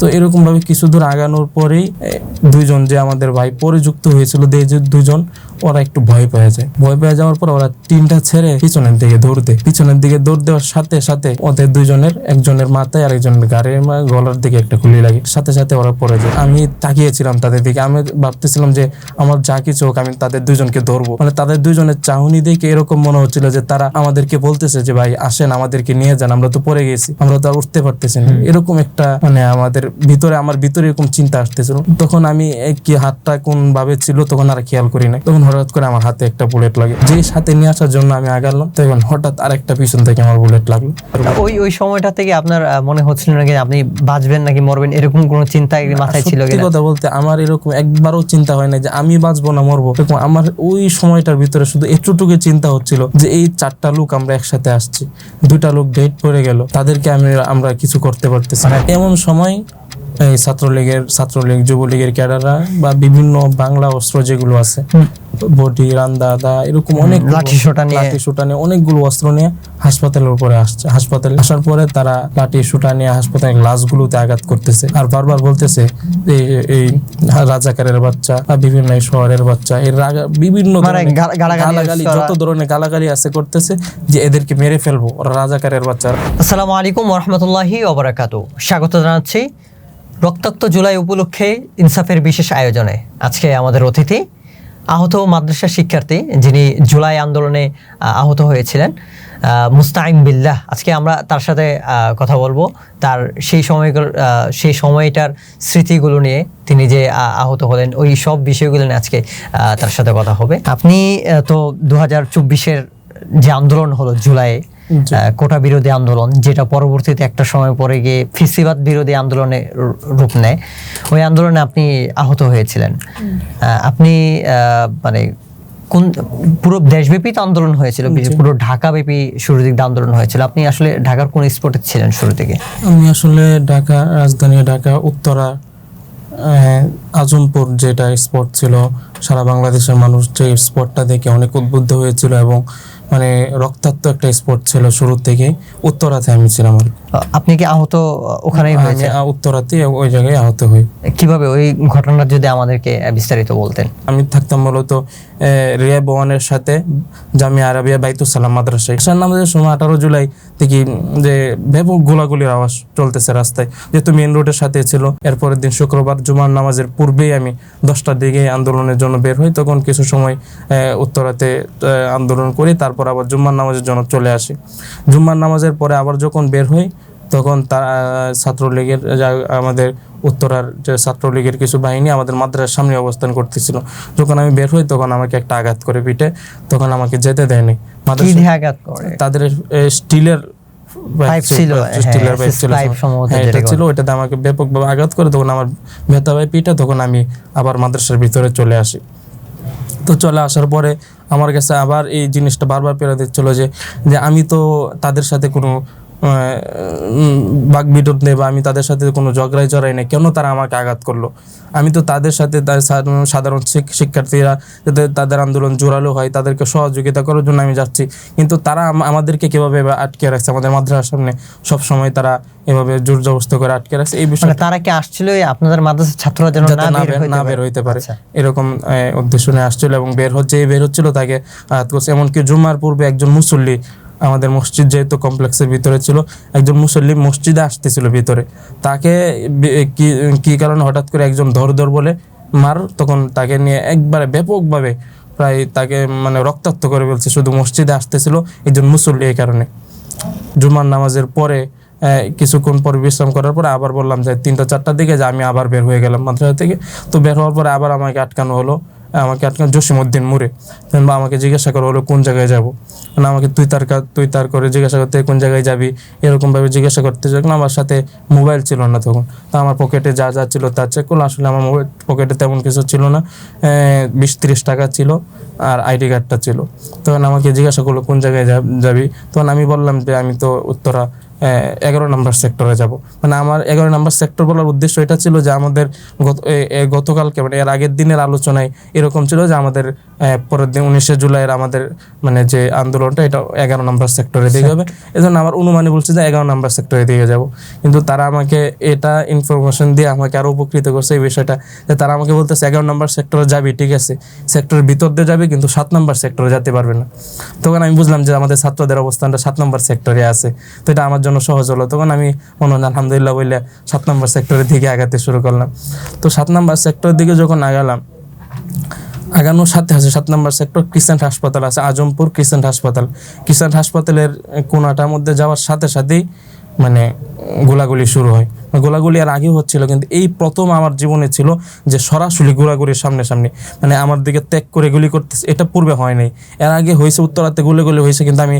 তো এরকম ভাবে কিছু দূর আগানোর পরেই দুইজন যে আমাদের ভাই পরে যুক্ত হয়েছিল দুইজন ওরা একটু ভয় পেয়ে যায়। ভয় পেয়ে যাওয়ার পর ওরা টিনটা ছেড়ে পিছনের দিকে দৌড় দেওয়ার সাথে সাথে ওদের দুইজনের একজনের মাথায় আর একজনের গাড়ির গলার দিকে একটা গুলি লাগে, সাথে সাথে ওরা পড়ে যায়। আমি তাকিয়েছিলাম তাদের দিকে, আমি ভাবতেছিলাম যে আমার যা কিছু হোক আমি তাদের দুইজনকে ধরবো। মানে তাদের দুইজনের চাহনি দেখে এরকম মনে হচ্ছিল যে তারা আমাদেরকে বলতেছে যে ভাই আসেন আমাদেরকে নিয়ে যান, আমরা তো পড়ে গেছি, আমরা তো আর উঠতে পারতেছি না। এরকম একটা মানে আমার ভিতরে এরকম চিন্তা আসতেছিল। তখন আমি কি হাতটা কোন ভাবে ছিল তখন আর খেয়াল করি না। তখন হঠাৎ করে আমার হাতে একটা বুলেট লাগে, যে সাথে নিয়ে আসার জন্য আমি আগালাম, তখন হঠাৎ আরেকটা পিছন থেকে আমার বুলেট লাগলো। ওই সময়টা থেকে আপনার মনে হচ্ছিল নাকি আপনি বাঁচবেন নাকি মরবেন, এরকম কোনো চিন্তা মাথায় ছিল কিনা? সত্যি কথা বলতে আমার এরকম একবারও চিন্তা হয় না যে আমি বাঁচবো না মরবো। আমার ওই সময়টার ভিতরে শুধু একটুটুকু চিন্তা হচ্ছিল যে এই 4টা লোক আমরা একসাথে আসছি, 2টা লোক ডেট পড়ে গেল, তাদেরকে আমরা কিছু করতে পারতেছি না। এমন সময় এই ছাত্রলীগ যুবলীগের ক্যাডাররা বা বিভিন্ন বাংলা অস্ত্র যেগুলো আছে, বটি রান্দা এরকম অনেক লাঠি সোটা নিয়ে অনেকগুলো অস্ত্র নিয়ে হাসপাতালের উপরে আসছে। হাসপাতালে আসার পরে তারা লাঠি সোটা নিয়ে হাসপাতালের গ্লাসগুলোতে আঘাত করতেছে আর বারবার বলতেছে এই রাজাকারের বাচ্চা বা বিভিন্ন শহরের বাচ্চা, এর বিভিন্ন গালাগালি যত ধরনের গালাগালি আছে করতেছে যে এদেরকে মেরে ফেলবো, ওরা রাজাকারের বাচ্চা। আসসালামু আলাইকুম ওয়া রাহমাতুল্লাহি ওয়া বারাকাতুহু। স্বাগত জানাচ্ছি রক্তাক্ত জুলাই উপলক্ষে ইনসাফের বিশেষ আয়োজনে। আজকে আমাদের অতিথি আহত মাদ্রাসা শিক্ষার্থী, যিনি জুলাই আন্দোলনে আহত হয়েছিলেন, মুস্তাঈন বিল্লাহ। আজকে আমরা তার সাথে কথা বলবো, তার সেই সময়টার স্মৃতিগুলো নিয়ে, তিনি যে আহত হলেন ওই সব বিষয়গুলো নিয়ে আজকে তার সাথে কথা হবে। আপনি তো 2024-এর যে আন্দোলন হলো জুলাইয়ে, কোটা বিরোধী আন্দোলন, যেটা পরবর্তীতে একটা সময় পরে গিয়ে ফ্যাসিবাদ বিরোধী আন্দোলনে রূপ নেয়, ওই আন্দোলনে আপনি আহত হয়েছিলেন। আপনি মানে কোন পুরো দেশব্যাপী আন্দোলন হয়েছিল, পুরো ঢাকাব্যাপী শুরু দিকে আন্দোলন হয়েছিল। আপনি আসলে ঢাকার কোন স্পটে ছিলেন শুরু থেকে? আমি আসলে ঢাকা, রাজধানী ঢাকা, উত্তরা আজমপুর যেটা স্পট ছিল, সারা বাংলাদেশের মানুষ যে স্পটটা দেখে অনেক উদ্বুদ্ধ হয়েছিল এবং মানে রক্তাক্ত একটা স্পট ছিল শুরু থেকে। উত্তরাতে আমি ছিলাম। আপনি কি আহত ওখানেই হয়েছে? উত্তরাতে ওই জায়গায় আহত হই। কিভাবে ওই ঘটনাটা যদি আমাদেরকে বিস্তারিত বলতেন। আমি থাকতাম মূলত রিয়া বওয়ানের সাথে জামিয়া আরাবিয়া বাইতুস সালাম মাদ্রাসায়। নামাজের সময় 18 জুলাই থেকে যে ব্যাপক গোলাগুলির আওয়াজ চলতেছে রাস্তায়, যেহেতু মেইন রোডের সাথে ছিল। এরপরের দিন শুক্রবার জুমার নামাজের পূর্বেই আমি 10টার দিকে আন্দোলনের জন্য বের হই। তখন কিছু সময় উত্তরাতে আন্দোলন করি, তারপর আবার জুম্মার নামাজের জন্য চলে আসি। জুম্মার নামাজের পরে আবার যখন বের হই তখন ছাত্রলীগের আমাদের উত্তরার যে ছাত্রলীগের কিছু বাহিনী আমাদের মাদ্রাসার সামনে অবস্থান করতেছিল। যখন আমি বের হই তখন আমাকে একটা আঘাত করে পিঠে, তখন আমাকে যেতে দেয়নি। তাদের স্টিলের পাইপ ছিল, ওইটাতে আমাকে ব্যাপকভাবে আঘাত করে তখন আমার ব্যথা হয় পিঠে। তখন আমি আবার মাদ্রাসার ভিতরে চলে আসি। তো চলে আসার পরে আমার কাছে আবার এই জিনিসটা বারবার পেরে দিচ্ছিল যে আমি তো তাদের সাথে কোনো বাকবিতন্ড নেই বা আমি তাদের সাথে কোনো ঝগড়ায় জড়াই না, কেন তারা আমাকে আঘাত করলো? আমি তো তাদের সাথে সাধারণ শিক্ষার্থীরা তাদের আন্দোলন জোরালো হয়, তাদেরকে সহযোগিতা করার জন্য আমি যাচ্ছি, কিন্তু তারা আমাদেরকে কিভাবে আটকে রাখছে আমাদের মাদ্রাসার সামনে। সবসময় তারা এভাবে জোর জবরদস্ত করে আটকে রাখছে। এই বিষয়ে তারা কি আসছিল আপনাদের মাদ্রাসার ছাত্ররা যেন না বের হইতে পারে, এরকম উদ্দেশ্য নিয়ে আসছিল এবং বের হচ্ছিল তাকে আঘাত করছে। এমনকি জুম্মার পূর্বে একজন মুসল্লি, আমাদের মসজিদ যেহেতু কমপ্লেক্সের ভিতরে ছিল, একজন মুসল্লি মসজিদে আসতেছিল ভিতরে, তাকে কি কারণে হঠাৎ করে একজন ধর বলে মার, তখন তাকে নিয়ে একবারে ব্যাপকভাবে প্রায় তাকে মানে রক্তাক্ত করে ফেলছে। শুধু মসজিদে আসতেছিল একজন মুসল্লি। এই কারণে জুমার নামাজের পরে কিছুক্ষণ পর বিশ্রাম করার পরে আবার বললাম যে 3টা-4টার দিকে যে আমি আবার বের হয়ে গেলাম মাদ্রাসা থেকে। তো বের হওয়ার পরে আবার আমাকে আটকানো হলো, জসিমউদ্দিন মোড়ে। আমাকে জিজ্ঞাসা করা হলো কোন জায়গায় যাবো, মানে আমাকে তুই তার করে জিজ্ঞাসা করতে, কোন জায়গায় যাবি এরকম ভাবে জিজ্ঞাসা করতে। যখন আমার সাথে মোবাইল ছিল না তখন, তো আমার পকেটে যা ছিল তা চেক করলো। আসলে আমার পকেটে তেমন কিছু ছিল না, 20-30 টাকা ছিল আর আইডি কার্ডটা ছিল। তখন আমাকে জিজ্ঞাসা করলো কোন জায়গায় যাবি। তখন আমি বললাম যে আমি তো উত্তরা 11 নম্বর সেক্টরে যাব। মানে আমার 11 নম্বর সেক্টর বলার উদ্দেশ্য এটা ছিল যে আমাদের গতকালকে মানে এর আগের দিনের আলোচনায় এরকম ছিল যে আমাদের পরের দিন 19শে জুলাইয়ের আমাদের মানে যে আন্দোলনটা এটা 11 নম্বর সেক্টরে দিয়ে হবে। এজন্য আমার অনুমানে বলছে যে 11 নম্বর সেক্টরে দিয়ে যাব। কিন্তু তারা আমাকে এটা ইনফরমেশন দিয়ে আমাকে আরো উপকৃত করছে এই বিষয়টা, যে তারা আমাকে বলতেছে 11 নম্বর সেক্টরে যাবি, ঠিক আছে, সেক্টরের ভিতর দিয়ে যাবি, কিন্তু 7 নম্বর সেক্টরে যেতে পারবে না। তখন আমি বুঝলাম যে আমাদের ছাত্রদের অবস্থানটা 7 নম্বর সেক্টরে আছে, তো এটা আমার জন্য সহজ হলো। তখন আমি মনে হয় আলহামদুলিল্লাহ বললে 7 নম্বর সেক্টরের দিকে আগাতে শুরু করলাম। তো 7 নম্বর সেক্টরের দিকে যখন আগানোর সাথে আছে 7 নম্বর সেক্টর ক্রিসেন্ট হাসপাতাল আছে, আজমপুর ক্রিসেন্ট হাসপাতাল। ক্রিসেন্ট হাসপাতালের কোনাটার মধ্যে যাওয়ার সাথে সাথেই মানে গোলাগুলি শুরু হয়। গোলাগুলি আর আগেও হচ্ছিল, কিন্তু এই প্রথম আমার জীবনে ছিল যে সরাসরি গোলাগুলির সামনে মানে আমার দিকে ত্যাগ করে গুলি করতেছে, এটা পূর্বে হয় নাই। এর আগে হয়েছে উত্তরাতে গুলি হয়েছে, কিন্তু আমি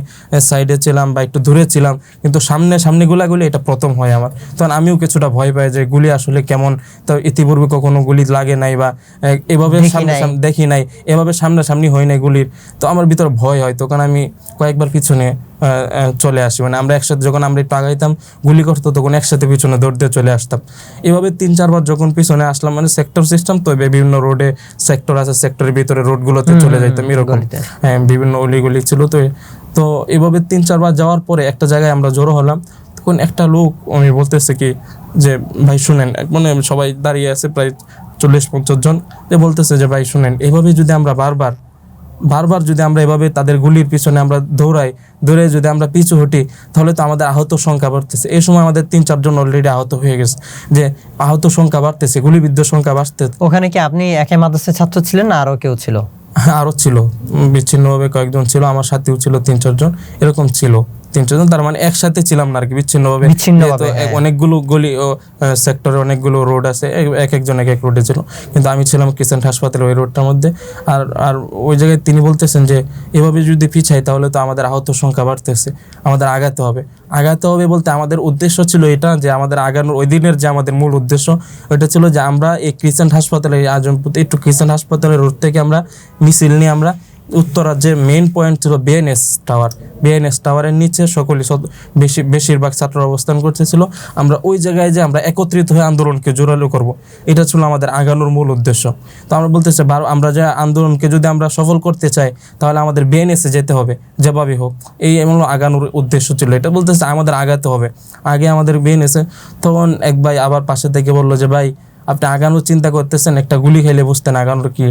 সাইডে ছিলাম বা একটু দূরে ছিলাম, কিন্তু সামনে গোলাগুলি এটা প্রথম হয় আমার। তখন আমিও কিছুটা ভয় পাই যে গুলি আসলে কেমন, তো ইতিপূর্বে কখনো গুলি লাগে নাই বা এভাবে দেখি নাই, এভাবে সামনাসামনি হয় নাই গুলির, তো আমার ভিতর ভয় হয়। তখন আমি কয়েকবার পিছনে চলে আসি, মানে আমরা একসাথে যখন আমরা একটু আগাইতাম গুলি করতো তখন একসাথে পিছনে দৌড় দিয়ে চলে আসতাম। এভাবে 3-4 বার যখন পিছনে আসলাম, মানে সেক্টর সিস্টেম তো বিভিন্ন রোডে সেক্টর আছে, সেক্টরের ভিতরে রোডগুলোতে চলে যাইতাম এরকম, হ্যাঁ বিভিন্ন অলিগলি ছিল। তো এভাবে 3-4 বার যাওয়ার পরে একটা জায়গায় আমরা জড়ো হলাম। তখন একটা লোক আমি বলতেছে কি যে ভাই শুনেন, মানে সবাই দাঁড়িয়ে আছে প্রায় 40-50 জন, যে বলতেছে যে ভাই শুনেন, এভাবে যদি আমরা বারবার যদি আমরা এভাবে তাদের গুলির পিছনে আমরা দৌড়ে যদি আমরা পিছু হটি, তাহলে তো আমাদের আহত সংখ্যা বাড়তেছে। এই সময় আমাদের 3-4 জন অলরেডি আহত হয়ে গেছে, যে আহত সংখ্যা বাড়তেছে, গুলিবিদ্ধ সংখ্যা বাড়তে। ওখানে কি আপনি একাই মাদ্রাসার ছাত্র ছিলেন না আরো কেউ ছিল? আরো ছিল, বিচ্ছিন্নভাবে কয়েকজন ছিল, আমার সাথেও ছিল 3-4 জন, এরকম ছিল 3-4 জন। তার মানে একসাথে ছিলাম না আর কি, বিচ্ছিন্নভাবে। অনেকগুলো গলি ও সেক্টরে অনেকগুলো রোড আছে, একজন এক রোডে ছিল, কিন্তু আমি ছিলাম ক্রিসেন্ট হাসপাতালের ওই রোডটার মধ্যে। আর ওই জায়গায় তিনি বলতেছেন যে এভাবে যদি পিছাই তাহলে তো আমাদের আহত সংখ্যা বাড়তেছে, আমাদের আগাতে হবে বলতে আমাদের উদ্দেশ্য ছিল এটা, যে আমাদের আগানোর ওই দিনের যে আমাদের মূল উদ্দেশ্য ওইটা ছিল যে আমরা এই ক্রিসেন্ট হাসপাতালের আজমপুর একটু ক্রিসেন্ট হাসপাতালের রোড থেকে আমরা মিছিল নিয়ে আমরা উত্তরার যে মেইন পয়েন্ট ছিল বিএনএস টাওয়ারের নিচে বেশিরভাগ ছাত্র অবস্থান করতেছিল, আমরা ওই জায়গায় যে আমরা একত্রিত হয়ে আন্দোলনকে জোরালো করব, এটা ছিল আমাদের আগানোর মূল উদ্দেশ্য। তো আমরা বলতেছি আমরা যে আন্দোলনকে যদি আমরা সফল করতে চাই তাহলে আমাদের বিএনএসে যেতে হবে যেভাবে হোক, এই এমন আগানোর উদ্দেশ্য ছিল। এটা বলতেছে আমাদের আগাতে হবে, আগে আমাদের বিএনএসে। তখন এক ভাই আবার পাশে থেকে বললো যে ভাই আপনি আগানোর চিন্তা করতেছেন, একটা গুলি খেলে বুঝতেন আগানোর কি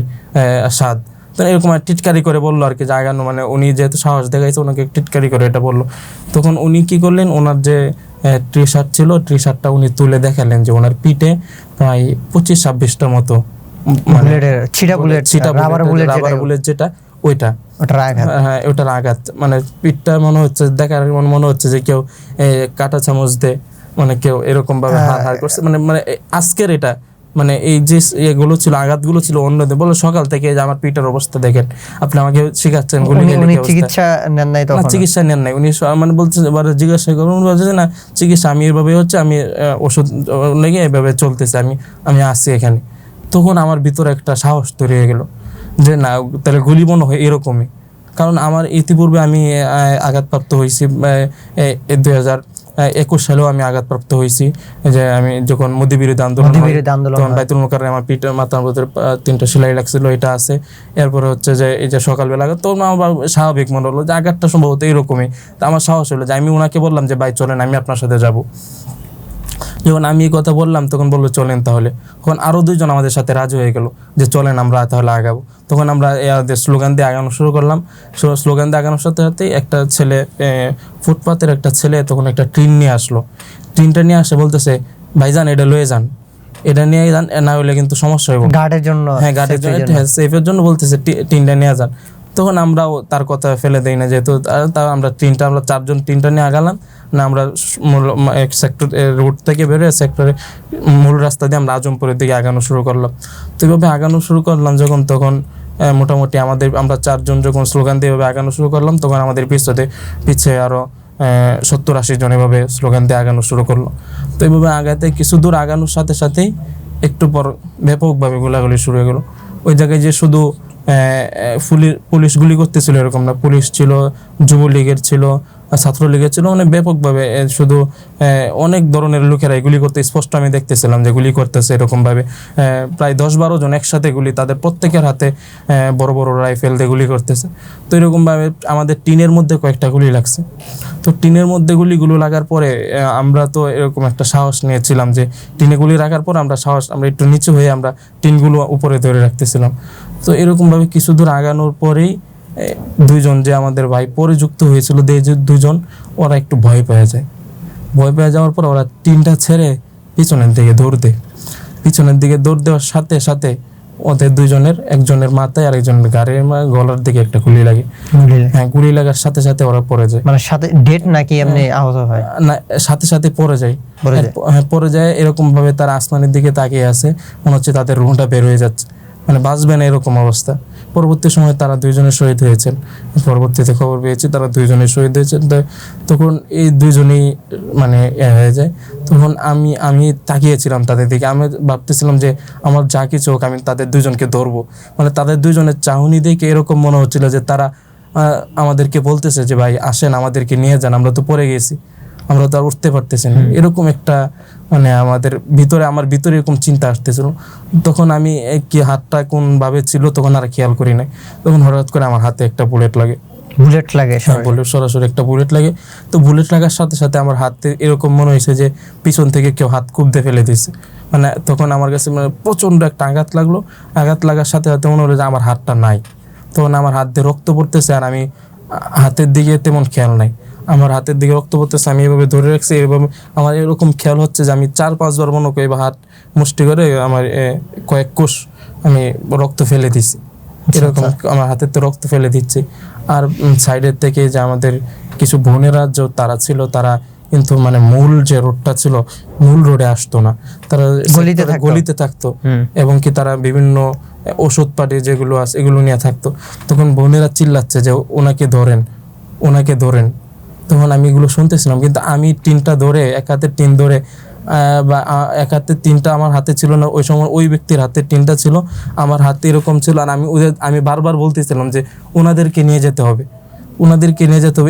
স্বাদ। তো এরকম টিটকারি করে বললো আর কি, জাগানো মানে উনি যেহেতু সাহস দেখাইছে ওনাকে টিটকারি করে এটা বললো। তখন উনি কি করলেন, ওনার যে টি শার্ট ছিল, টি শার্টটা উনি তুলে দেখালেন যে ওনার পিঠে প্রায় 25-26টার মতো মানে রাবার বুলেট যেটা ওইটা, হ্যাঁ ওটার আঘাত, মানে পিঠটা মনে হচ্ছে দেখার মনে হচ্ছে যে কেউ কাঁটা চামচ দিয়ে মানে কেউ এরকম ভাবে হার করছে, মানে আজকের এটা মানে এই যে এগুলো ছিল আঘাতগুলো ছিল অন্যদের। বলো সকাল থেকে যে আমার পিঠের অবস্থা দেখেন, আপনি আমাকে শিখাচ্ছেন চিকিৎসা নেন নাই? তখন চিকিৎসা নেন নাই উনি, মানে বলছে জিজ্ঞাসা করুন, বলছে না চিকিৎসা আমি এভাবে হচ্ছে, আমি ওষুধ লেগে এভাবে চলতেছে, আমি আসছি এখানে। তখন আমার ভিতরে একটা সাহস তৈরি হয়ে গেল যে না তাহলে গুলি মনে হয় এরকমই, কারণ আমার ইতিপূর্বে আমি আঘাতপ্রাপ্ত হয়েছি 2021 সালেও আমি আঘাতপ্রাপ্ত হয়েছি, যে আমি যখন মোদি বিরোধী আন্দোলন তখন বাইতুল মোকাররমে আমার পিঠের মাথার ভিতরে 3টা সেলাই লাগছিল, এটা আছে। এরপরে হচ্ছে যে এই যে সকালবেলা আঘাত, তো আমার স্বাভাবিক মনে হলো যে আঘাতটা সম্ভবত এরকমই। তো আমার সাহস হলো যে আমি ওনাকে বললাম যে ভাই চলেন আমি আপনার সাথে যাব। যখন আমি এই কথা বললাম তখন বললো চলেন তাহলে। তখন আরো 2 জন আমাদের সাথে রাজি হয়ে গেল যে চলেন আমরা তাহলে আগাবো। তখন আমরা স্লোগান দিয়ে আগানো শুরু করলাম। স্লোগান দিয়ে আগানোর সাথে সাথেই একটা ছেলে, ফুটপাতের একটা ছেলে তখন একটা ট্রিন নিয়ে আসলো। ট্রিনটা নিয়ে আসে বলতেছে ভাইজান এটা লয়ে যান, এটা নিয়ে যান, না হলে কিন্তু সমস্যা হবে গার্ডের জন্য, হ্যাঁ গার্ডের জন্য, সেফের জন্য বলতেছে ট্রিনটা নিয়ে যান। তখন আমরাও তার কথা ফেলে দেই না, যেহেতু আমরা 4 জন ট্রিনটা নিয়ে আগালাম না, আমরা সেক্টর রোড থেকে বেরোয় সেক্টরে মূল রাস্তা দিয়ে আমরা আজমপুরের দিকে আগানো শুরু করলাম। তো এইভাবে আগানো শুরু করলাম যখন, তখন মোটামুটি আমরা 4 জন যখন স্লোগান দিয়ে এভাবে আগানো শুরু করলাম, তখন আমাদের পিছে আরো 70-80 জন এভাবে স্লোগান দিয়ে আগানো শুরু করলো। তো এইভাবে আগাতে কিছু দূর আগানোর সাথে সাথেই একটু পর ব্যাপকভাবে গোলাগুলি শুরু হয়ে গেলো। ওই জায়গায় যে শুধু পুলিশ গুলি করতেছিল এরকম না, পুলিশ ছিল, যুবলীগের ছিল, ছাত্রলীগের ছিল, মানে ব্যাপকভাবে শুধু অনেক ধরনের লোকেরা এগুলি করতে স্পষ্ট আমি দেখতেছিলাম যে গুলি করতেছে এরকমভাবে প্রায় 10-12 জন একসাথে গুলি, তাদের প্রত্যেকের হাতে বড় বড় রাইফেল দিয়ে গুলি করতেছে। তো এরকমভাবে আমাদের টিনের মধ্যে কয়েকটা গুলি লাগছে। তো টিনের মধ্যে গুলিগুলো লাগার পরে আমরা তো এরকম একটা সাহস নিয়েছিলাম যে টিনে গুলি রাখার পর আমরা একটু নিচু হয়ে আমরা টিনগুলো উপরে ধরে রাখতেছিলাম। তো এরকমভাবে কিছু দূর আগানোর পরেই দুইজন যে আমাদের ভাই পরে যুক্ত হয়েছিল, দুজন ওরা একটু ভয় পেয়ে যায়। ভয় পেয়ে যাওয়ার পর ওরা টিনটা ছেড়ে পিছনের দিকে দৌড় দেয়। পিছনের দিকে দৌড় দেওয়ার সাথে সাথে ওদের দুইজনের, একজনের মাথায় আর একজনের গাড়ির গলার দিকে একটা গুলি লাগে। হ্যাঁ, গুলি লাগার সাথে সাথে ওরা পড়ে যায়। মানে সাথে ডেট নাকি এমনি আহত হয়? না, সাথে সাথে পড়ে যায়। পড়ে যায় এরকম ভাবে তারা আসমানের দিকে তাকিয়ে আছে, মনে হচ্ছে তাদের রুহটা বের হয়ে যাচ্ছে, মানে বাঁচবে না এরকম অবস্থা। পরবর্তী সময় তারা দুইজনে শহীদ হয়েছেন। পরবর্তীতে খবর পেয়েছি তারা দুইজনে শহীদ হয়েছেন। তখন এই দুইজনেই মানে হয়ে যায়। তখন আমি তাকিয়েছিলাম তাদের দিকে, আমি ভাবতেছিলাম যে আমার যা কিছু হোক আমি তাদের দুইজনকে ধরবো। মানে তাদের দুইজনের চাহনি দেখে এরকম মনে হচ্ছিল যে তারা আমাদেরকে বলতেছে যে ভাই আসেন আমাদেরকে নিয়ে যান, আমরা তো পড়ে গেছি, আমরা তো আর উঠতে পারতেছি না। এরকম একটা মানে আমার ভিতরে এরকম চিন্তা আসতেছিল। তখন আমি কি হাতটা কোন ভাবে ছিল তখন আর খেয়াল করি নাই। তখন হঠাৎ করে আমার হাতে একটা বুলেট লাগে। সরাসরি একটা বুলেট লাগে। তো বুলেট লাগার সাথে সাথে আমার হাতে এরকম মনে হয়েছে যে পিছন থেকে কেউ হাত কুবদে ফেলে দিয়েছে। মানে তখন আমার কাছে মানে প্রচন্ড একটা আঘাত লাগলো। আঘাত লাগার সাথে সাথে মনে হলো যে আমার হাতটা নাই। তখন আমার হাত দিয়ে রক্ত পড়তেছে আর আমি হাতের দিকে তেমন খেয়াল নাই। আমার হাতের দিকে রক্ত পড়তেছে, আমি এভাবে ধরে রাখছি। এভাবে আমার এরকম খেয়াল হচ্ছে যে আমি 4-5 বার মনে করি বা হাত মুষ্টি করে আমার কয়েক কোষ আমি রক্ত ফেলে দিচ্ছি। এরকম আমার হাতের তো রক্ত ফেলে দিচ্ছি। আর সাইডের থেকে যে আমাদের কিছু বোনেরা যে তারা ছিল, তারা কিন্তু মানে মূল যে রোডটা ছিল মূল রোডে আসতো না, তারা গলিতে থাকতো। এবং কি তারা বিভিন্ন ওষুধ পাটি যেগুলো আছে এগুলো নিয়ে থাকতো। তখন বোনেরা চিল্লাচ্ছে যে ওনাকে ধরেন। তখন আমি এগুলো শুনতেছিলাম, কিন্তু আমি টিনটা ধরে এক হাতে টিন ধরে বা এক হাতে টিনটা আমার হাতে ছিল না ওই সময়, ওই ব্যক্তির হাতে টিনটা ছিল, আমার হাতে এরকম ছিল। আর আমি বারবার বলতেছিলাম যে ওনাদেরকে নিয়ে যেতে হবে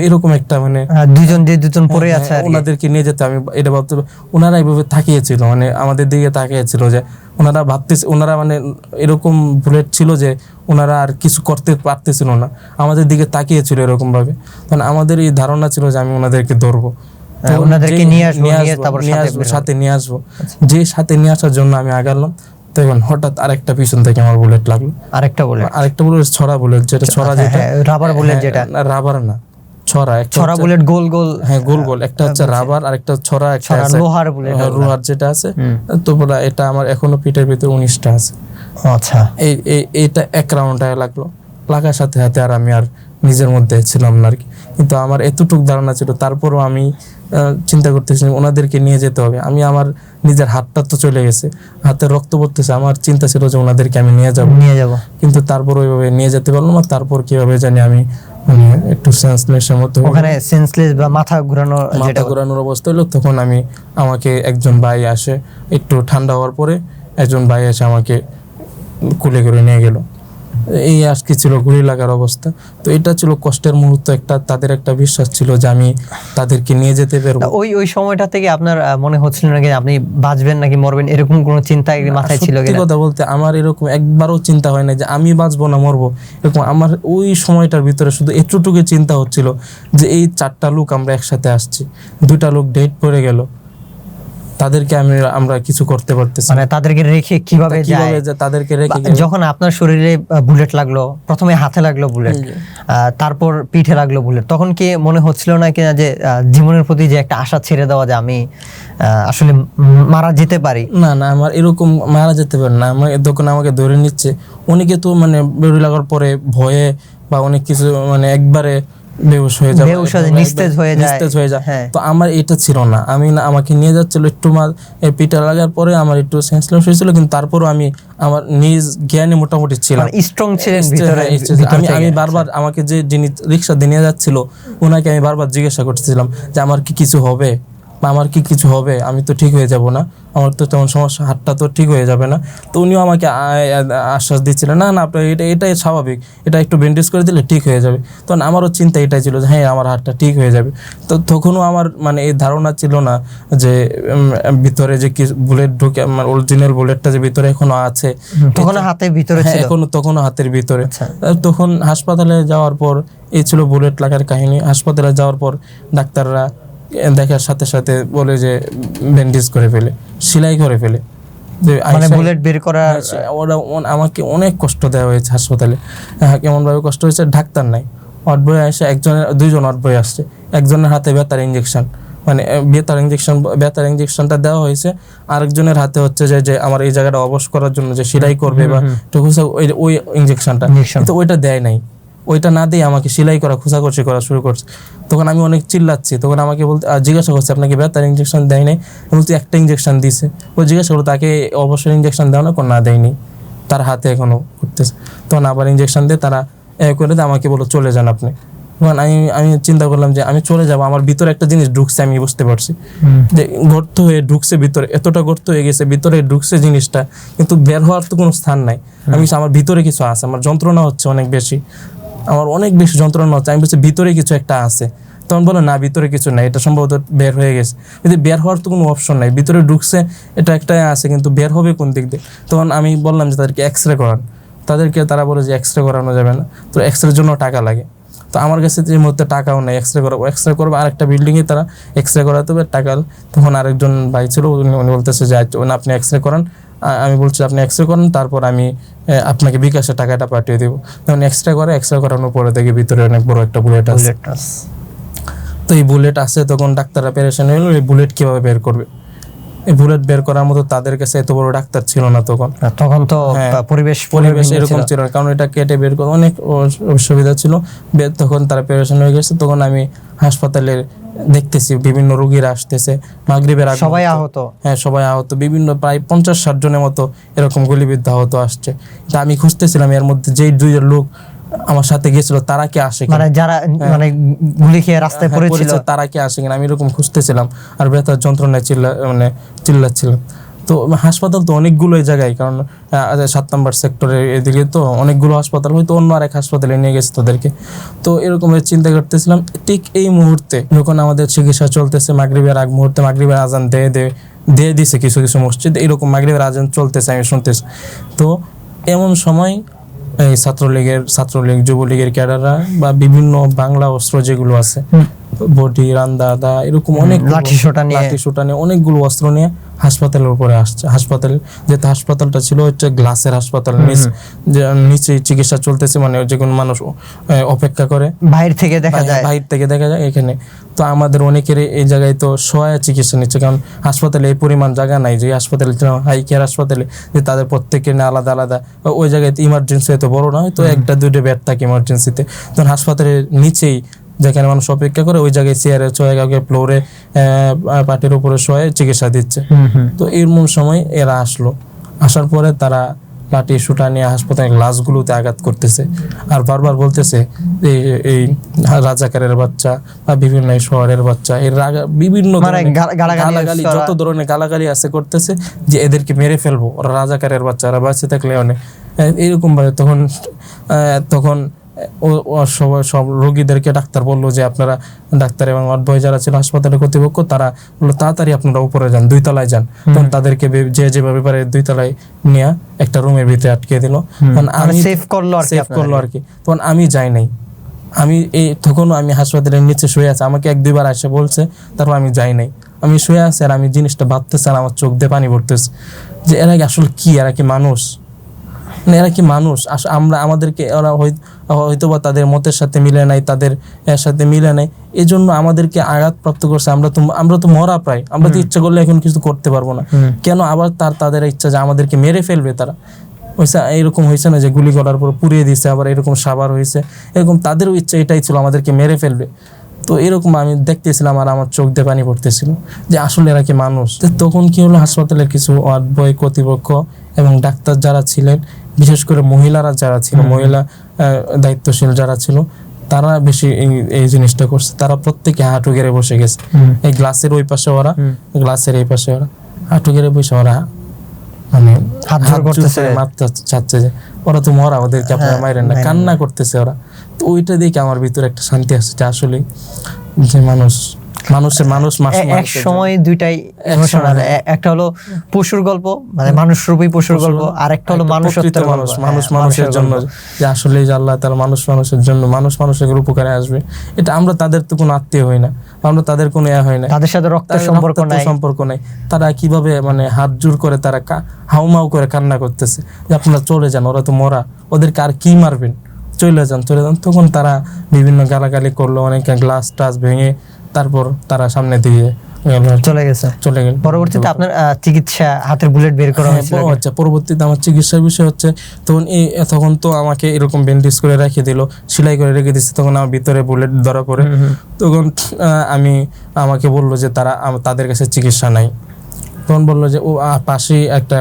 এরকম একটা মানে দুজন পড়ে আছে, ওনাদেরকে নিয়ে যেতে। আমি এটা ভাবতে, ওনারা এইভাবে তাকিয়েছিল, মানে আমাদের দিকে তাকিয়েছিল যে ওনারা ভাবতেছে, ওনারা মানে এরকম বুলেট ছিল যে ওনারা আর কিছু করতে পারতেছিল না, আমাদের দিকে তাকিয়েছিল এরকম ভাবে। কারণ আমাদের এই ধারণা ছিল যে আমি ওনাদেরকে ধরবো, ওনাদেরকে সাথে নিয়ে আসবো। যে সাথে নিয়ে আসার জন্য আমি আগালাম, তখন হঠাৎ আরেকটা পিছন থেকে আমার বুলেট লাগলো। আরেকটা বুলেট ছড়া বুলেট, যেটা ছড়া, যেটা রাবার বুলেট, যেটা রাবার না ছড়া বুলেট, গোল হ্যাঁ গোল। একটা হচ্ছে রাবার আর একটা ছড়া, একটা লোহার বুলেট, লোহার যেটা আছে। তো এটা আমার এখনো পিঠের ভিতরে 19টা আছে। আচ্ছা, এইটা এক রাউন্ডে লাগলো। লাগার সাথে সাথে আর আমি আর নিজের মধ্যে ছিলাম না আর কি। কিন্তু আমার এতটুকু ধারণা ছিল, তারপরও আমি চিন্তা করতেছিলাম ওনাদেরকে নিয়ে যেতে হবে। আমার নিজের হাতটা তো চলে গেছে, হাতে রক্ত পড়তেছে, আমার চিন্তা ছিল যে ওনাদেরকে আমি নিয়ে যাব। কিন্তু তারপর ওইভাবে নিয়ে যেতে পারলাম না। তারপর কিভাবে জানি আমি মানে একটু সেন্সলেসের মতো, ওখানে সেন্সলেস বা মাথা ঘোরানোর অবস্থা হলো। তখন আমাকে একজন ভাই আসে, একটু ঠান্ডা হওয়ার পরে একজন ভাই এসে আমাকে কুলে করে নিয়ে গেল। এই আজকে ছিল গুলি লাগার অবস্থা। তো এটা ছিল কষ্টের মুহূর্ত। তাদের একটা বিশ্বাস ছিল যে আমি তাদেরকে নিয়ে যেতে পারবো। ওই সময়টা থেকে আপনার মনে হচ্ছিল নাকি আপনি বাঁচবেন নাকি মরবেন, এরকম কোনো চিন্তা মাথায় ছিল? সত্যি কথা বলতে আমার এরকম একবারও চিন্তা হয় না যে আমি বাঁচবো না মরবো এরকম। আমার ওই সময়টার ভিতরে শুধু এতটুকু চিন্তা হচ্ছিল যে এই 4টা লোক আমরা একসাথে আসছি, 2টা লোক ডেট পড়ে গেল, তাদেরকে আমরা কিছু করতে পারতেছি, মানে তাদেরকে রেখে কিভাবে তাদেরকে রেখে। যখন আপনার শরীরে বুলেট লাগলো, প্রথমে হাতে লাগলো বুলেট, তারপর পিঠে লাগলো বুলেট, তখন কি মনে হচ্ছিল না কিনা যে জীবনের প্রতি যে একটা আশা ছেড়ে দেওয়া, যে আমি আসলে মারা যেতে পারি? না, আমার এরকম মারা যেতে পারি না। তখন আমাকে ধরে নিচ্ছে অনেকে, তো মানে বেরোয় লাগার পরে ভয়ে বা অনেক কিছু মানে একবারে বেহুশ হয়ে যায়, নিস্তেজ হয়ে যায়। তো আমার এটা ছিল না। আমাকে নিয়ে যাচ্ছিল, একটু পিঠা লাগার পরে আমার একটু সেন্সলেস হয়েছিল, কিন্তু তারপরও আমার নিজ জ্ঞানে মোটামুটি ছিলাম, স্ট্রং ছিলেন ভিতরে। আমি বারবার আমাকে যে যিনি রিক্সা দিয়ে নিয়ে যাচ্ছিল ওনাকে আমি বারবার জিজ্ঞাসা করতেছিলাম যে আমার কি কিছু হবে, বা আমার কি কিছু হবে, আমি তো ঠিক হয়ে যাব না, আমার তো তেমন সমস্যা, হাতটা তো ঠিক হয়ে যাবে না। তো উনিও আমাকে আশ্বাস দিচ্ছিলেন, না না আপনার এটাই স্বাভাবিক, এটা একটু ব্যান্ডেজ করে দিলে ঠিক হয়ে যাবে। তখন আমারও চিন্তা এটাই ছিল যে হ্যাঁ আমার হাতটা ঠিক হয়ে যাবে। তো তখনও আমার মানে এই ধারণা ছিল না যে ভিতরে যে কি বুলেট ঢুকে, আমার অরিজিনাল বুলেটটা যে ভিতরে এখনো আছে, তখন হাতের ভিতরে হ্যাঁ ছিল। তখনও হাতের ভিতরে। আচ্ছা। তখন হাসপাতালে যাওয়ার পর এই ছিল বুলেট লাগার কাহিনী। হাসপাতালে যাওয়ার পর ডাক্তাররা দেখার সাথে সাথে বলে যে ব্যান্ডেজ করে ফেলে, সেলাই করে ফেলে। যে মানে বুলেট বের করা। ওরা আমাকে অনেক কষ্ট দেওয়া হয়েছে হাসপাতালে। কেমন ভাবে কষ্ট হয়েছে, ডাক্তার নাই, ওয়ার্ড বয় আসে, দুইজন ওয়ার্ড বয় আসছে, একজনের হাতে ব্যথার ইঞ্জেকশন, মানে ব্যথার ইঞ্জেকশনটা দেওয়া হয়েছে, আরেকজনের হাতে হচ্ছে যে আমার এই জায়গাটা অবশ করার জন্য যে সেলাই করবে বা ওই ইঞ্জেকশনটা, কিন্তু ওইটা দেয় নাই। ওইটা না দিয়ে আমাকে সেলাই করা, খোঁচাখুচি করা শুরু করছে। তখন আমি অনেক চিল্লাচ্ছি, তখন আমাকে জিজ্ঞাসা করছে আপনাকে ব্যথার ইঞ্জেকশন দেয় নাই? বলছি একটা ইঞ্জেকশন দিছে। ও জিজ্ঞাসা করলো তাকে অবশ্যই ইঞ্জেকশন দেওয়া না, কোন না দেয়নি, তার হাতে এখনো করতেছে। তখন আবার ইঞ্জেকশন দিয়ে তারা করে দিয়ে আমাকে বললো চলে যান আপনি। তখন আমি চিন্তা করলাম যে আমি চলে যাব, আমার ভিতরে একটা জিনিস ঢুকছে, আমি বুঝতে পারছি যে গর্ত হয়ে ঢুকছে ভিতরে, এতটা গর্ত হয়ে গেছে ভিতরে ঢুকছে জিনিসটা, কিন্তু বের হওয়ার তো কোনো স্থান নাই। আমার ভিতরে কিছু আছে, আমার যন্ত্রণা হচ্ছে অনেক বেশি, আমার অনেক বেশি যন্ত্রণা হচ্ছে, আমি বলছি ভিতরে কিছু একটা আছে। তখন বলো না ভিতরে কিছু নাই, এটা সম্ভবত বের হয়ে গেছে, কিন্তু বের হওয়ার তো কোনো অপশন নাই, ভিতরে ঢুকছে এটা একটাই আছে, কিন্তু বের হবে কোন দিক দিয়ে? তখন আমি বললাম যে তাদেরকে এক্স রে করান। তারা বলে যে এক্স রে করানো যাবে না, তো এক্স রের জন্য টাকা লাগে। তো আমার কাছে যে মুহূর্তে টাকাও নেই, এক্স রে করবো আরেকটা বিল্ডিংয়ে, তারা এক্স রে করাতে হবে টাকা। তখন আরেকজন ভাই ছিল, উনি বলতেছে যে আপনি এক্স রে করান। আমি বলছি আপনি এক্স রে করেন, তারপর আমি আপনাকে বিকাশে টাকাটা পাঠিয়ে দেবো। তখন এক্স রে করানোর পরে দেখি ভিতরে অনেক বড় একটা বুলেট আছে। তো এই বুলেট আছে, তখন ডাক্তাররা পেরেশান হলো, এই বুলেট কিভাবে বের করবে। এই বুলেট বের করার মতো তাদের কাছে এত বড় ডাক্তার ছিল না তখন। তো পরিবেশ এরকম ছিল না, কারণ এটা কেটে বের করা অনেক অসুবিধা ছিল। তখন তারা পেরেশান হয়ে গেছে। তখন আমি হাসপাতালের দেখতেছি বিভিন্ন রোগীরা আসতেছে, মাগরিবের আগে সবাই আহত। হ্যাঁ সবাই আহত, বিভিন্ন প্রায় 50-60 জনের মতো এরকম গুলিবিদ্ধ আহত আসছে। তা আমি খুঁজতেছিলাম এর মধ্যে যেই দুইজন লোক আমার সাথে গেছিল তারা কি আসে, মানে যারা মানে গুলি খেয়ে রাস্তায় পড়েছিল তারা কি আসে কিনা, আমি এরকম খুঁজতেছিলাম আর ব্যথার যন্ত্রণায় চিল্লাচ্ছিলাম। তো হাসপাতাল তো অনেকগুলো জায়গায়, কারণ 7 নম্বর সেক্টরের এদিকে তো অনেকগুলো হাসপাতাল, হয়তো অন্য আরেক হাসপাতালে নিয়ে গেছে তাদেরকে। তো এরকম চিন্তা করতেছিলাম। ঠিক এই মুহূর্তে যখন আমাদের চিকিৎসা চলতেছে, মাগরিবের আগ মুহূর্তে, মাগরিবের আজান দিয়ে দিছে কিছু কিছু মসজিদ, এরকম মাগরিবের আজান চলতেছে, আমি শুনতেছি। তো এমন সময় এই ছাত্রলীগ যুবলীগের ক্যাডাররা বা বিভিন্ন বাংলা অস্ত্র যেগুলো আছে, বটি, রান্দা, এরকম অনেক লাঠি সোটা নিয়ে অনেকগুলো অস্ত্র নিয়ে হাসপাতালের উপরে আসছে। যেহেতু হাসপাতালটা ছিল হচ্ছে গ্লাসের হাসপাতাল, নিচে চিকিৎসা চলতেছে, মানে যে কোনো মানুষ অপেক্ষা করে, বাহির থেকে দেখা যায় এখানে। তো আমাদের অনেকের এই জায়গায় তো সহায়ক চিকিৎসা নিচ্ছে, কারণ হাসপাতালে এই পরিমাণ জায়গা নাই যে হাসপাতালে হাই কেয়ার হাসপাতালে যে তাদের প্রত্যেকের আলাদা আলাদা, ওই জায়গায় ইমার্জেন্সি হয়তো বড় না, হয়তো 1-2 বেড থাকে ইমার্জেন্সিতে। তখন হাসপাতালের নিচেই যেখানে মানুষ অপেক্ষা করে, ওই জায়গায় চেয়ারে কাউকে ফ্লোরে পাটির উপরে শোয়ে চিকিৎসা দিচ্ছে। তো এমন সময় এরা আসার পরে তারা লাঠি সুটা নিয়ে হাসপাতালের গ্লাসগুলোতে আঘাত করতেছে, আর বারবার বলতেছে এই রাজাকারের বাচ্চা বা বিভিন্ন শহরের বাচ্চা, এর বিভিন্ন গালাগালি, যত ধরনের গালাগালি আছে করতেছে, যে এদেরকে মেরে ফেলবো, ওরা রাজাকারের বাচ্চা, ওরা বাঁচে থাকলে অনেক এরকম ভাবে। তখন সব রোগীদেরকে ডাক্তার বললো যে আপনারা, ডাক্তার এবং ওয়ার্ড বয় যারা ছিল হাসপাতালের কর্তৃপক্ষ, তারা বললো তাড়াতাড়ি আপনারা উপরে যান, 2 তলায় যান। তখন তাদেরকে যেভাবে পারে 2 তলায় নিয়ে একটা রুমের ভিতরে আটকে দিল, সেভ করলো আর কি। তখন আমি যাই নাই, তখন আমি হাসপাতালের নিচে শুয়ে আছি, আমাকে 1-2 বার এসে বলছে, তারপর আমি যাই নাই। আমি শুয়ে আছি আর আমি জিনিসটা ভাবতেছি, আর আমার চোখ দিয়ে পানি পড়তেছে যে এরা আসলে কি, এরা কি মানুষ? আমাদেরকে ওরা হয়তো বা তাদের মতের সাথে মিলে নাই, তাদের এর সাথে মিলে নাই, এই জন্য আমাদেরকে আঘাতপ্রাপ্ত করছে। আমরা তো মরা প্রায়, আমরা তো ইচ্ছা করলে এখন কিছু করতে পারবো না, কেন আবার তাদের ইচ্ছা যে আমাদেরকে মেরে ফেলবে তারা। এরকম হয়েছে না যে গুলি করার পর পুড়িয়ে দিচ্ছে, আবার এরকম সাবার হয়েছে, এরকম তাদেরও ইচ্ছা এটাই ছিল, আমাদেরকে মেরে ফেলবে। তো এরকম আমি দেখতেছিলাম আর আমার চোখ দিয়ে পানি পড়তেছিল যে আসলে এরা কি মানুষ। তখন কি হলো, হাসপাতালের কিছু ওয়ার্ড বয় কর্তৃপক্ষ এবং ডাক্তার যারা ছিলেন, বিশেষ করে মহিলারা যারা ছিল, মহিলা দায়িত্বশীল যারা ছিল, তারা বেশি এই জিনিসটা করছে, তারা প্রত্যেকে হাঁটু গেড়ে বসে গেছে। এই গ্লাসের ওই পাশে ওরা, গ্লাসের এই পাশে ওরা, হাঁটু গেড়ে বসে ওরা মানে হাত জোড় করতেছে, মারতে চাচ্ছে যে ওরা তো মরা, ওদেরকে আপনারা মাইরেন না, কান্না করতেছে ওরা। তো ওইটা দেখে আমার ভিতরে একটা শান্তি আসছে যে আসলে যে মানুষ এক সময় দুইটাই ইমোশনাল, একটা হলো পশুর গল্প, মানে মানুষ রূপী পশুর গল্প, আর একটা হলো মানুষত্বের গল্প, মানুষের জন্য, যে আসলে যে আল্লাহ তাআলা মানুষের জন্য, মানুষের উপকারে আসবে। এটা আমরা তাদের তো কোনো আত্মীয় হই না, আমরা তাদের কোনো হয় না, তাদের সাথে রক্তের সম্পর্ক নাই। তারা কিভাবে মানে হাত জোর করে তারা হাউমাউ করে কান্না করতেছে যে আপনারা চলে যান, ওরা তো মরা, ওদেরকে আর কি মারবেন, চলে যান। তখন তারা বিভিন্ন গালাগালি করলো, অনেকে গ্লাস টাস ভেঙে তারপর তারা সামনে দিয়ে চলে গেল। পরবর্তীতে আপনার চিকিৎসা, হাতের বুলেট বের করা হয়েছিল। আচ্ছা, পরবর্তীতে আমার চিকিৎসার বিষয় হচ্ছে তখন তো আমাকে এরকম ব্যান্ডেজ করে রেখে দিল, সেলাই করে রেখে দিচ্ছে। তখন আমার ভিতরে বুলেট ধরা পড়ে। তখন আমাকে বললো যে তাদের কাছে চিকিৎসা নাই। তখন বললো যে পাশেই একটা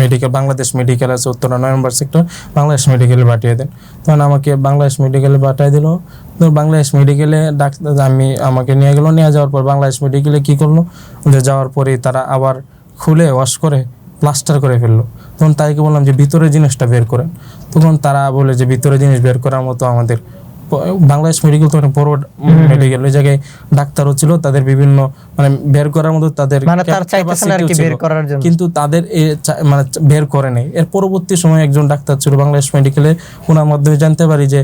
মেডিকেল, বাংলাদেশ মেডিকেল আছে, উত্তরা 9 নম্বর সেক্টর, বাংলাদেশ মেডিকেলে পাঠিয়ে দেন। তখন আমাকে বাংলাদেশ মেডিকেলে পাঠিয়ে দিল। তো বাংলাদেশ মেডিকেলে ডাক্তার আমাকে নিয়ে গেল। নিয়ে যাওয়ার পর বাংলাদেশ মেডিকেলে কি করলো, যে যাওয়ার পরেই তারা আবার খুলে ওয়াশ করে প্লাস্টার করে ফেললো। তখন তাইকে বললাম যে ভিতরের জিনিসটা বের করেন। তখন তারা বলে যে ভিতরের জিনিস বের করার মতো আমাদের বাংলাদেশ মেডিকেল তো অনেক বড় মেডিকেল, ওই জায়গায় ডাক্তারও ছিল, তাদের বিভিন্ন মানে বের করার মতো তাদের কিন্তু তাদের মানে বের করে নেই। এর পরবর্তী সময় একজন ডাক্তার ছিল বাংলাদেশ মেডিকেলে, ওনার মাধ্যমে জানতে পারি যে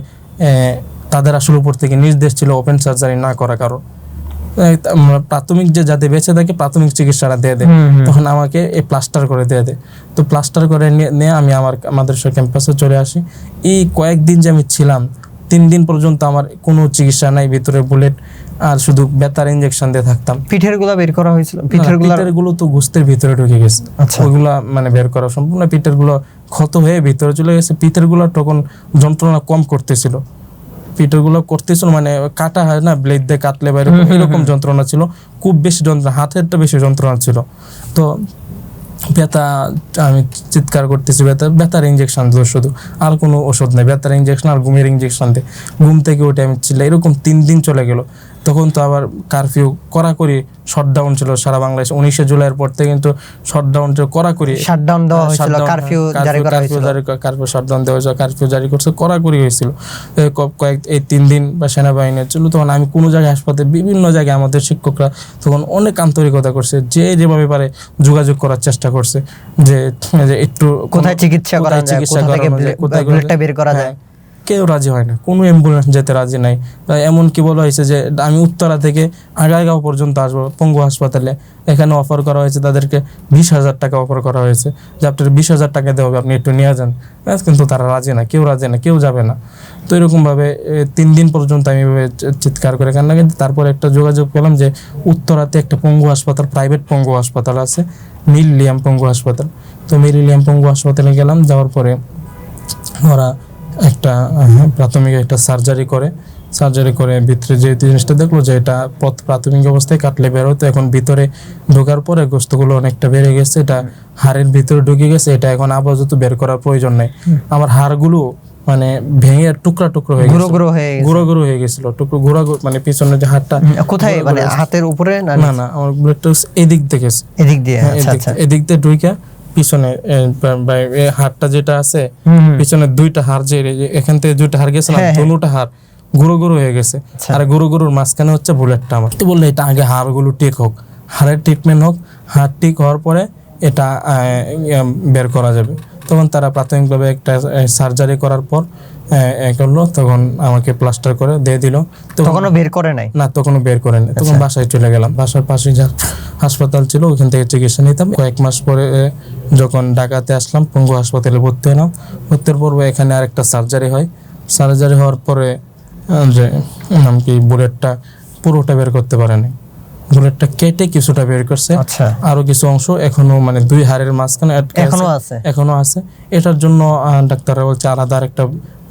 তাদের আসলে উপর থেকে নির্দেশ ছিল ওপেন সার্জারি না করা, কারণ প্রাথমিক যে যাতে বেঁচে থাকে প্রাথমিক চিকিৎসাটা দিয়ে দেয়। তখন আমাকে এই প্লাস্টার করে দিয়ে দেয়। তো প্লাস্টার করে নিয়ে আমি আমাদের ক্যাম্পাসে চলে আসি। এই কয়েকদিন যে আমি ছিলাম, 3 দিন পর্যন্ত আমার কোনো চিকিৎসা নাই, ভিতরে বুলেট আর শুধু ব্যথার ইনজেকশন দিয়ে থাকতাম। পিঠের গুলা বের করা হয়েছিল? পিঠের গুলো তো গোস্তের ভিতরে ঢুকে গেছে, ওইগুলা মানে বের করা সম্পূর্ণ, পিঠের গুলো ক্ষত হয়ে ভিতরে চলে গেছে। পিঠের গুলো তখন যন্ত্রণা কম করতেছিল, পিঠের গুলো করতেছিল মানে কাটা হয় না, ব্লেড দিয়ে কাটলে বাইরে এরকম যন্ত্রণা ছিল, খুব বেশি যন্ত্রণা, হাতেরটা বেশি যন্ত্রণা ছিল। তো ব্যথা, আমি চিৎকার করতেছি, ব্যথার ইঞ্জেকশন দিল শুধু, আর কোনো ওষুধ নেই, ব্যথার ইঞ্জেকশন আর ঘুমের ইঞ্জেকশন দেয়। ঘুম থেকে উঠে আমি চিল্লাই, এরকম 3 দিন চলে গেল। তখন তো আবার কারফিউ কড়াকড়ি শটডাউন ছিল সারা বাংলাদেশে। 19 জুলাইয়ের পর থেকে কিন্তু শটডাউন ছিল, কড়াকড়ি শাটডাউন দেওয়া হয়েছিল, কারফিউ জারি করা হয়েছিল, কারফিউ শাটডাউন দেওয়া হয়েছিল, কারফিউ জারি করছে, কড়াকড়ি হয়েছিল। এই 3 দিন বা সেনাবাহিনী ছিল। তখন আমি কোনো জায়গায় হাসপাতালে, বিভিন্ন জায়গায় আমাদের শিক্ষকরা তখন অনেক আন্তরিকতা করছে, যেভাবে পারে যোগাযোগ করার চেষ্টা করছে যে একটু কোথায় চিকিৎসা করা যায়, কোথায় বুলেটটা বের করা যায়। কেউ রাজি হয় না, কোনো অ্যাম্বুলেন্স যেতে রাজি নাই। এমন কি বলা হয়েছে যে আমি উত্তরা থেকে আগারগাঁও পর্যন্ত আসবো পঙ্গু হাসপাতালে, এখানে অফার করা হয়েছে তাদেরকে 20,000 টাকা অফার করা হয়েছে যে আপনার 20,000 টাকা দেওয়া হবে, আপনি একটু নিয়ে যান। কিন্তু তারা রাজি না, কেউ রাজি না, কেউ যাবে না। তো এরকমভাবে 3 দিন পর্যন্ত আমি চিৎকার করে কান্না, কিন্তু তারপর একটা যোগাযোগ পেলাম যে উত্তরাতে একটা পঙ্গু হাসপাতাল, প্রাইভেট পঙ্গু হাসপাতাল আছে, মিলিলিয়াম পঙ্গু হাসপাতাল। তো মিলিলিয়াম পঙ্গু হাসপাতালে গেলাম, যাওয়ার পরে ওরা একটা প্রাথমিক একটা সার্জারি করে ভিতরে যে জিনিসটা দেখলো যে এটা প্রাথমিক অবস্থায় কাটলে বের হতো, এখন ভিতরে ঢোকার পরে গোস্তগুলো অনেকটা বেড়ে গেছে, এটা হাড়ের ভিতরে ঢুকে গেছে, এটা এখন আপাতত বের করার প্রয়োজন নেই। আমার হাড়গুলো মানে ভেঙে টুকরা হয়ে গুঁড়ো হয়ে গেছিল, মানে পিছনে যে হাড়টা কোথায়, মানে হাতের উপরে না? আমার ব্লাডটা এদিক দিয়ে এদিক দিয়ে ঢুকে পিছনে হাড়টা যেটা আছে, পিছনে 2টা হাড়, যে এখান থেকে 2টা হাড় গেছে না, দুটোটা হাড় গুঁড়ো হয়ে গেছে, আর গুঁড়োর মাঝখানে হচ্ছে বুলেটটা আমার। তো বললে এটা আগে হাড়গুলো ঠিক হোক, হাড়ের ট্রিটমেন্ট হোক, হাড় ঠিক হওয়ার পরে এটা বের করা যাবে। তখন তারা প্রাথমিকভাবে একটা সার্জারি করার পর করলো, তখন আমাকে প্লাস্টার করে দিয়ে দিল। তখনও বের করে নাই? না, তখনও বের করে নাই। তখন বাসায় চলে গেলাম, বাসার পাশে যা হাসপাতাল ছিল ওখান থেকে চিকিৎসা নিতাম। কয়েক মাস পরে যখন ঢাকাতে আসলাম, পঙ্গু হাসপাতালে ভর্তি হলাম। ভর্তির পর এখানে আরেকটা সার্জারি হয়। সার্জারি হওয়ার পরে যে নাম কি বুলেটটা পুরোটা বের করতে পারে নাই, বুলেটটা কেটে কিছুটা বের করছে, আরো কিছু অংশ এখনো মানে 2 হাড়ের মাঝখানে এখনো আছে। এটার জন্য ডাক্তাররা বলছে আলাদা একটা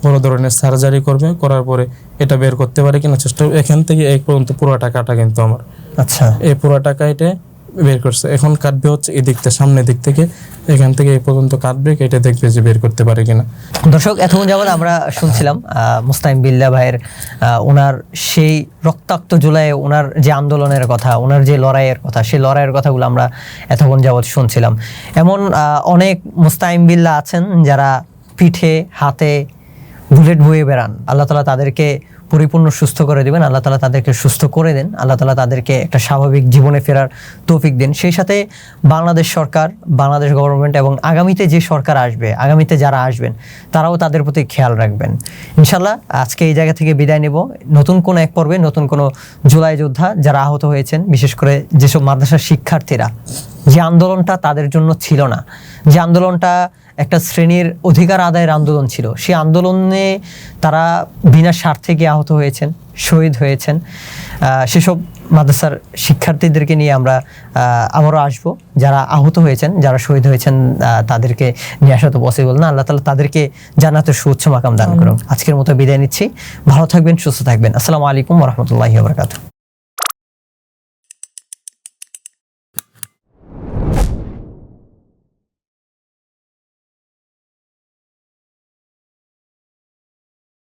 বড় ধরনের সার্জারি করবে, করার পরে এটা বের করতে পারে কিনা চেষ্টা। এখান থেকে এই পর্যন্ত পুরো টাকাটা কিন্তু আমার, এই পুরো টাকা এটা বের করছে। এখন কাটবে হচ্ছে এদিক থেকে, সামনের দিক থেকে, এখান থেকে এই পর্যন্ত কাটবে, কেটে দেখবে যে বের করতে পারে কিনা। দর্শক, এতক্ষণ যাবত আমরা শুনছিলাম মুস্তাইম বিল্লাহ ভাইয়ের ওনার সেই রক্তাক্ত জুলাইয়ে ওনার যে আন্দোলনের কথা, ওনার যে লড়াইয়ের কথা, সেই লড়াইয়ের কথাগুলো আমরা এতক্ষণ যাবত শুনছিলাম। এমন অনেক মুস্তাইম বিল্লাহ আছেন যারা পিঠে হাতে বুলেট বয়ে বেড়ান। আল্লাহ তাআলা তাদেরকে পরিপূর্ণ সুস্থ করে দেবেন, আল্লাহ তাআলা তাদেরকে সুস্থ করে দেন, আল্লাহ তাআলা তাদেরকে একটা স্বাভাবিক জীবনে ফেরার তৌফিক দেন। সেই সাথে বাংলাদেশ সরকার, বাংলাদেশ গভর্নমেন্ট এবং আগামীতে যে সরকার আসবে, আগামীতে যারা আসবেন তারাও তাদের প্রতি খেয়াল রাখবেন ইনশাল্লাহ। আজকে এই জায়গা থেকে বিদায় নেব। নতুন কোনো এক পর্বে নতুন কোনো জুলাই যোদ্ধা যারা আহত হয়েছেন, বিশেষ করে যেসব মাদ্রাসার শিক্ষার্থীরা, যে আন্দোলনটা তাদের জন্য ছিল না, যে আন্দোলনটা একটা শ্রেণীর অধিকার আদায়ের আন্দোলন ছিল, সেই আন্দোলনে তারা বিনা স্বার্থে গিয়ে আহত হয়েছেন, শহীদ হয়েছেন, সেসব মাদ্রাসার শিক্ষার্থীদেরকে নিয়ে আমরা আবারও আসবো। যারা আহত হয়েছেন, যারা শহীদ হয়েছেন, তাদেরকে নিয়ে আসা তো পসিবল না। আল্লাহ তাআলা তাদেরকে জান্নাতের সুউচ্চ মাকাম দান করুন। আজকের মতো বিদায় নিচ্ছি। ভালো থাকবেন, সুস্থ থাকবেন। আসসালামু আলাইকুম ওয়া রাহমাতুল্লাহি ওয়া বারাকাতুহু।